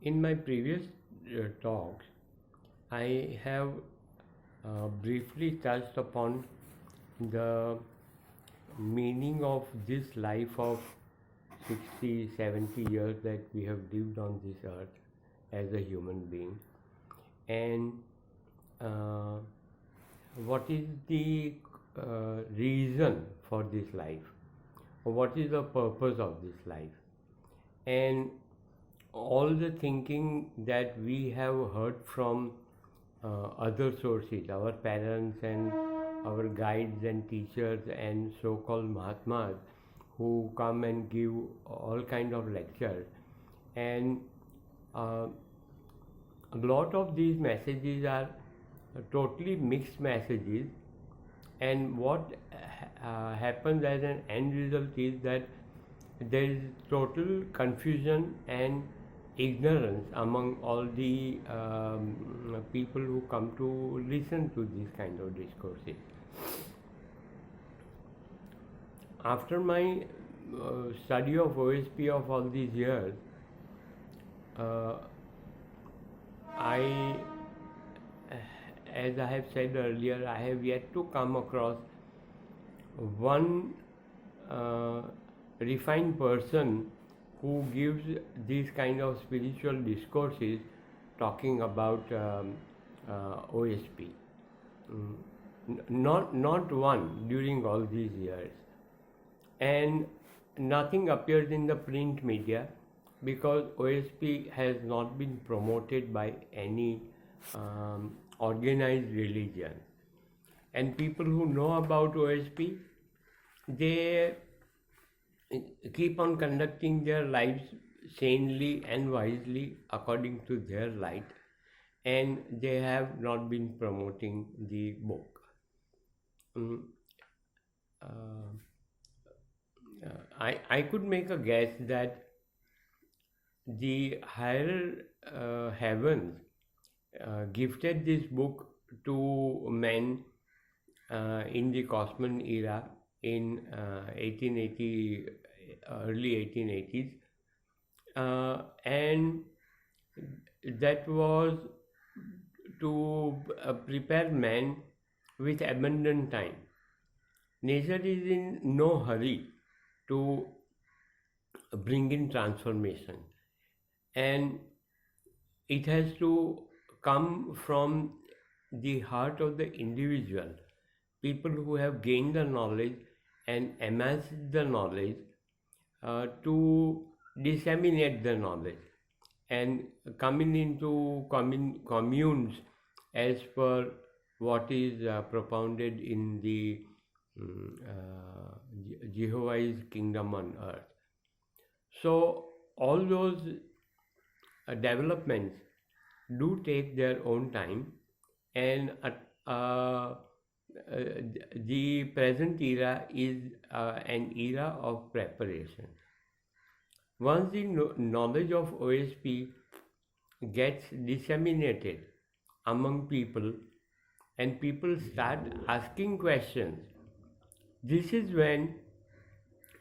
In my previous talks, I have briefly touched upon the meaning of this life of 60, 70 years that we have lived on this earth as a human being, and uh, what is the reason for this life, or what is the purpose of this life, and all the thinking that we have heard from other sources, our parents and our guides and teachers and so-called Mahatmas who come and give all kind of lectures, and uh, a lot of these messages are totally mixed messages, and what happens as an end result is that there is total confusion and ignorance among all the people who come to listen to these kind of discourses. After my study of OSP of all these years, uh, I, as I have said earlier, I have yet to come across one uh, refined person who gives these kind of spiritual discourses talking about OSP. Not one during all these years, and nothing appears in the print media because OSP has not been promoted by any organized religion. And people who know about OSP, they keep on conducting their lives sanely and wisely according to their light, and they have not been promoting the book. Uh, I could make a guess that the higher heavens gifted this book to men in the Cosman era in 1880, early 1880s, and that was to prepare man with abundant time. Nature is in no hurry to bring in transformation, and it has to come from the heart of the individual, people who have gained the knowledge and amassed the knowledge to disseminate the knowledge and coming into communes as per what is propounded in the Jehovah's kingdom on earth. So all those developments do take their own time, and the present era is an era of preparation. Once the knowledge of OSP gets disseminated among people and people start asking questions, this is when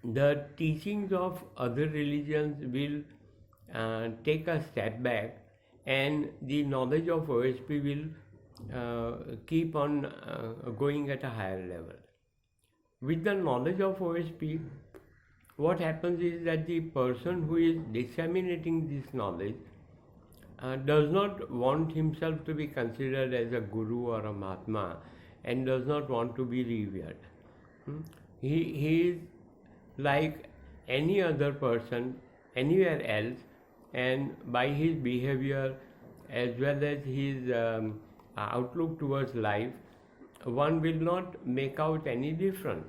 the teachings of other religions will take a step back, and the knowledge of OSP will keep on going at a higher level. With the knowledge of OSP, what happens is that the person who is disseminating this knowledge does not want himself to be considered as a guru or a Mahatma, and does not want to be revered. He is like any other person anywhere else, and by his behavior as well as his outlook towards life, one will not make out any difference.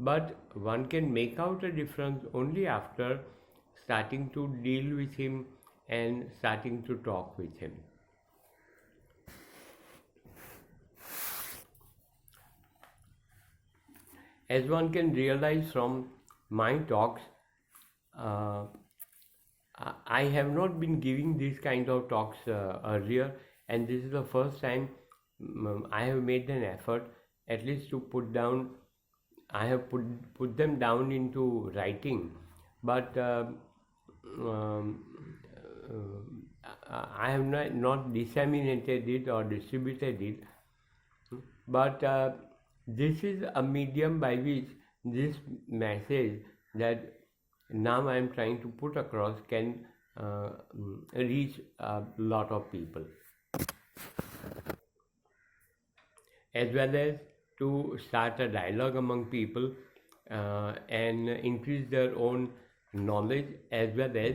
But one can make out a difference only after starting to deal with him and starting to talk with him. As one can realize from my talks, uh, I have not been giving these kind of talks earlier, and this is the first time I have made an effort at least to put down. I have put them down into writing, but um, I have not disseminated it or distributed it, but this is a medium by which this message that now I am trying to put across can reach a lot of people, as well as to start a dialogue among people and increase their own knowledge, as well as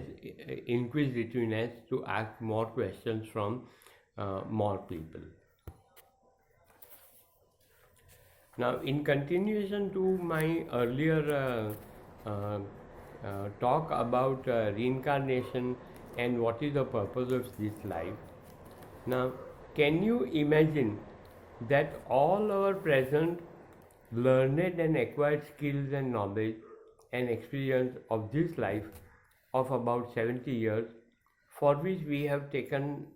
inquisitiveness to ask more questions from more people. Now, in continuation to my earlier talk about reincarnation and what is the purpose of this life, now can you imagine that all our present learned and acquired skills and knowledge and experience of this life of about 70 years, for which we have taken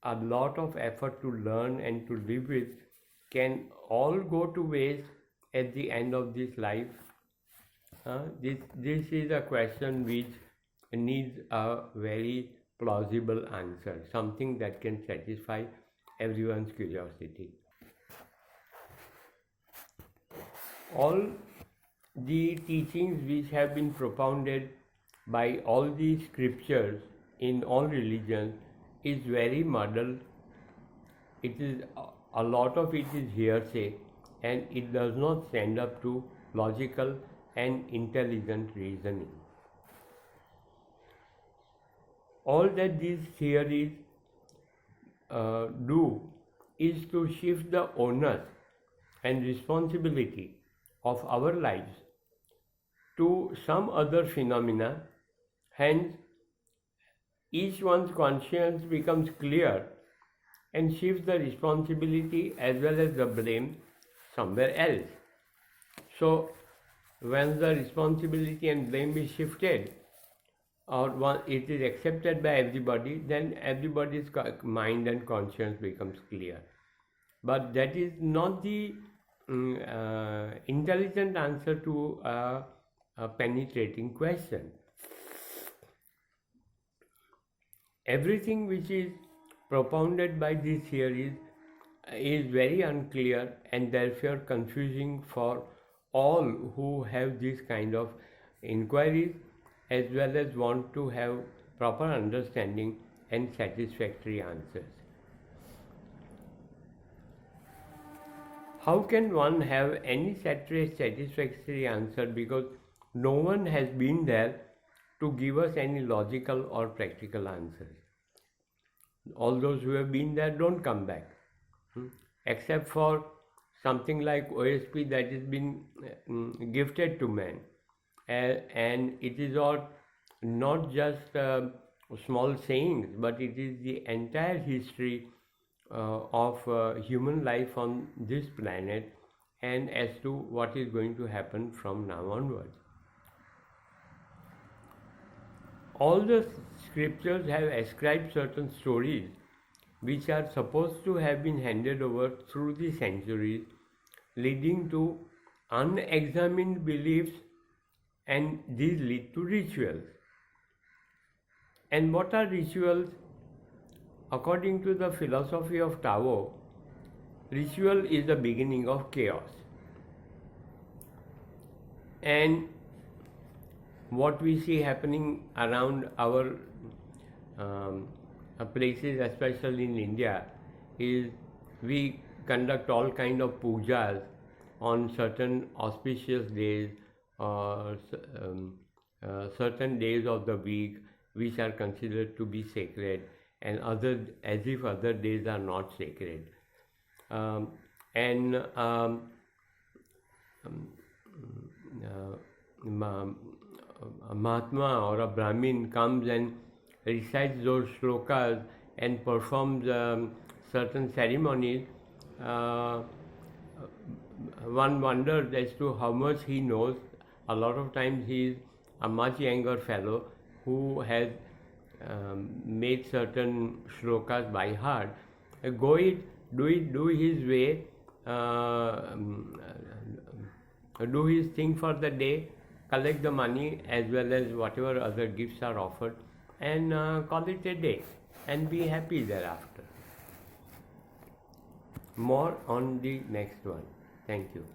a lot of effort to learn and to live with, can all go to waste at the end of this life? This is a question which needs a very plausible answer, something that can satisfy everyone's curiosity. All the teachings which have been propounded by all the scriptures in all religions is very muddled. It is a lot of it is hearsay, and it does not stand up to logical and intelligent reasoning. All that these theories do is to shift the onus and responsibility of our lives to some other phenomena. Hence, each one's conscience becomes clear and shifts the responsibility as well as the blame somewhere else. So, when the responsibility and blame is shifted, or it is accepted by everybody, then everybody's mind and conscience becomes clear. But that is not the intelligent answer to a penetrating question. Everything which is propounded by these theories is very unclear and therefore confusing for all who have this kind of inquiries, as well as want to have proper understanding and satisfactory answers. How can one have any satisfactory answer, because no one has been there to give us any logical or practical answers? All those who have been there don't come back, except for something like OSP that has been gifted to man, and it is all not just small sayings, but it is the entire history of human life on this planet, and as to what is going to happen from now onwards. All the scriptures have ascribed certain stories which are supposed to have been handed over through the centuries, leading to unexamined beliefs, and these lead to rituals. And what are rituals? According to the philosophy of Tao, ritual is the beginning of chaos. And what we see happening around our places, especially in India, is we conduct all kind of pujas on certain auspicious days or certain days of the week which are considered to be sacred, and other as if other days are not sacred. A Mahatma or a Brahmin comes and recites those shlokas and performs certain ceremonies. One wonders as to how much he knows. A lot of times he is a much younger fellow who has made certain shlokas by heart. Do his way, do his thing for the day, collect the money as well as whatever other gifts are offered, and call it a day and be happy thereafter. More on the next one. Thank you.